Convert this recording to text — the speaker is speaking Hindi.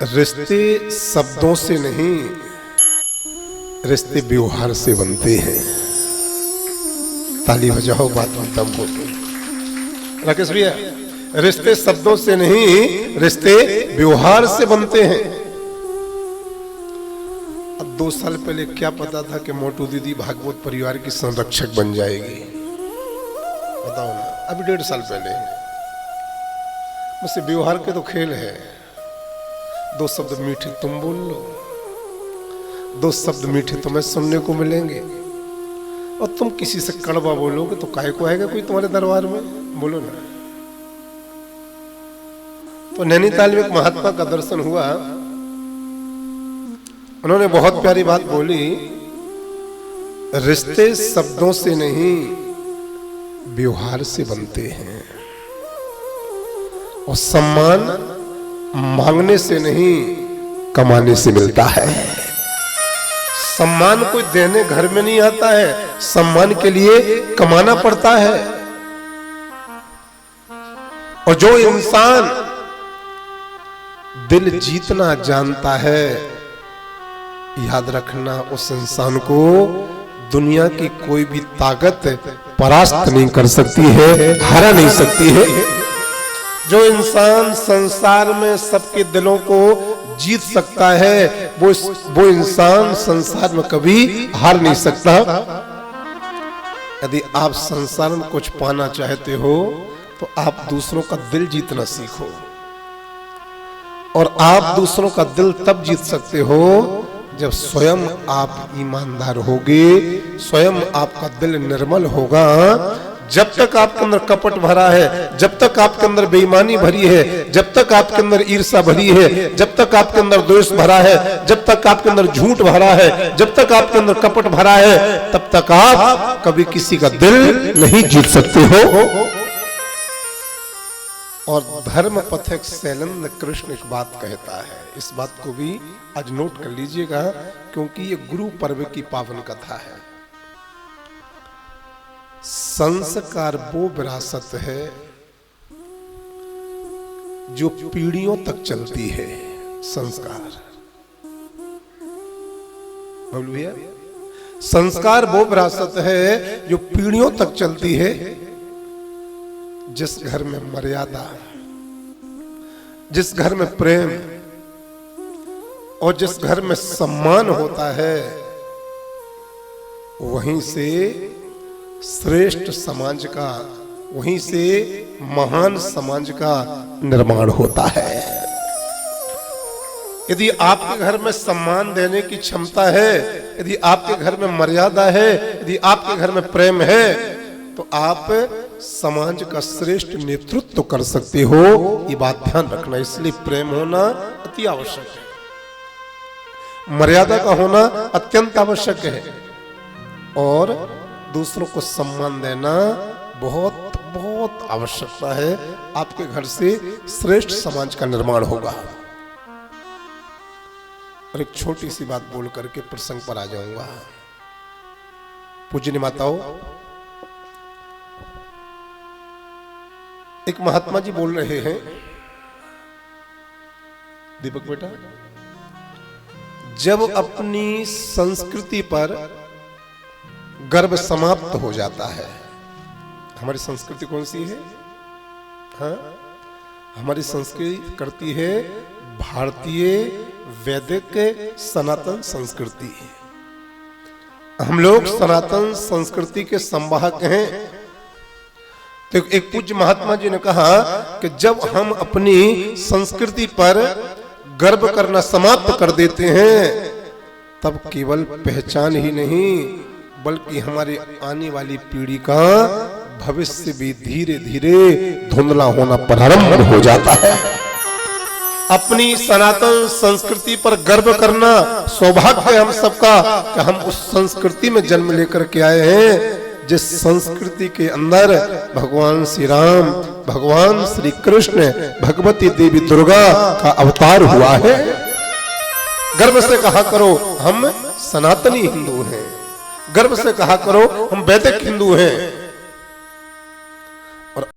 रिश्ते शब्दों से नहीं, रिश्ते व्यवहार से बनते हैं। ताली बजाओ, बात में दम हो। राकेश भैया, रिश्ते शब्दों से नहीं, रिश्ते व्यवहार से बनते हैं। अब 2 साल पहले क्या पता था कि मोटू दीदी भागवत परिवार की संरक्षक बन जाएगी? बताओ ना। अभी 1.5 साल पहले मुझसे व्यवहार के तो खेल है। 2 शब्द मीठे तुम बोल लो, 2 शब्द मीठे तुम्हें सुनने को मिलेंगे, और तुम किसी से कड़वा बोलोगे तो काहे को आएगा कोई तुम्हारे दरबार में? बोलो ना। तो नैनीताल में एक महात्मा का दर्शन हुआ। उन्होंने बहुत प्यारी बात बोली, रिश्ते शब्दों से नहीं व्यवहार से बनते हैं, और सम्मान मांगने से नहीं कमाने से मिलता है। सम्मान कोई देने घर में नहीं आता है, सम्मान के लिए कमाना पड़ता है। और जो इंसान दिल जीतना जानता है, याद रखना उस इंसान को दुनिया की कोई भी ताकत परास्त नहीं कर सकती है, हरा नहीं सकती है। जो इंसान संसार में सबके दिलों को जीत सकता है, वो इंसान संसार में कभी हार नहीं सकता। यदि आप संसार में कुछ पाना चाहते हो तो आप दूसरों का दिल जीतना सीखो, और आप दूसरों का दिल तब जीत सकते हो जब स्वयं आप ईमानदार होगे, स्वयं आपका दिल निर्मल होगा। जब तक आपके अंदर कपट भरा है, जब तक आपके अंदर बेईमानी भरी है, जब तक आपके अंदर ईर्ष्या भरी है, जब तक आपके अंदर द्वेष भरा है, जब तक आपके अंदर झूठ भरा है, जब तक आपके अंदर कपट भरा है, तब तक आप कभी किसी का दिल नहीं जीत सकते हो। और धर्म पथिक शैलेंद्र कृष्ण एक बात कहता है, इस बात को भी आज नोट कर लीजिएगा, क्योंकि ये गुरु पर्व की पावन कथा है। संस्कार वो विरासत है जो पीढ़ियों तक चलती है। संस्कार भैया, संस्कार वो विरासत है जो पीढ़ियों तक चलती है। जिस घर में मर्यादा, जिस घर में प्रेम और जिस घर में सम्मान होता है, वहीं से श्रेष्ठ समाज का, वहीं से महान समाज का निर्माण होता है। यदि आपके घर में सम्मान देने की क्षमता है, यदि आपके घर में मर्यादा है, यदि आपके घर में प्रेम है, तो आप समाज का श्रेष्ठ नेतृत्व कर सकते हो। ये बात ध्यान रखना। इसलिए प्रेम होना अति आवश्यक है, मर्यादा का होना अत्यंत आवश्यक है, और दूसरों को सम्मान देना बहुत बहुत आवश्यकता है। आपके घर से श्रेष्ठ समाज का निर्माण होगा। और एक छोटी सी बात बोल करके प्रसंग पर आ जाऊंगा। पूज्य माताओं, एक महात्मा जी बोल रहे हैं, दीपक बेटा, जब अपनी संस्कृति पर गर्व समाप्त हो जाता है। हमारी संस्कृति कौन सी है? हाँ, हमारी संस्कृति करती है भारतीय वैदिक सनातन संस्कृति। हम लोग सनातन संस्कृति के संवाहक हैं। तो एक पूज्य महात्मा जी ने कहा कि जब हम अपनी संस्कृति पर गर्व करना समाप्त कर देते हैं, तब केवल पहचान ही नहीं, बल्कि हमारी आने वाली पीढ़ी का भविष्य भी धीरे धीरे धुंधला होना प्रारंभ हो जाता है। अपनी सनातन संस्कृति पर गर्व करना सौभाग्य है हम सबका कि हम उस संस्कृति में जन्म लेकर के आए हैं, जिस संस्कृति के अंदर भगवान श्री राम, भगवान श्री कृष्ण, भगवती देवी दुर्गा का अवतार हुआ है। गर्व से कहा करो हम सनातनी हिंदू हैं, गर्व से कहा करो हम वैदिक हिंदू हैं।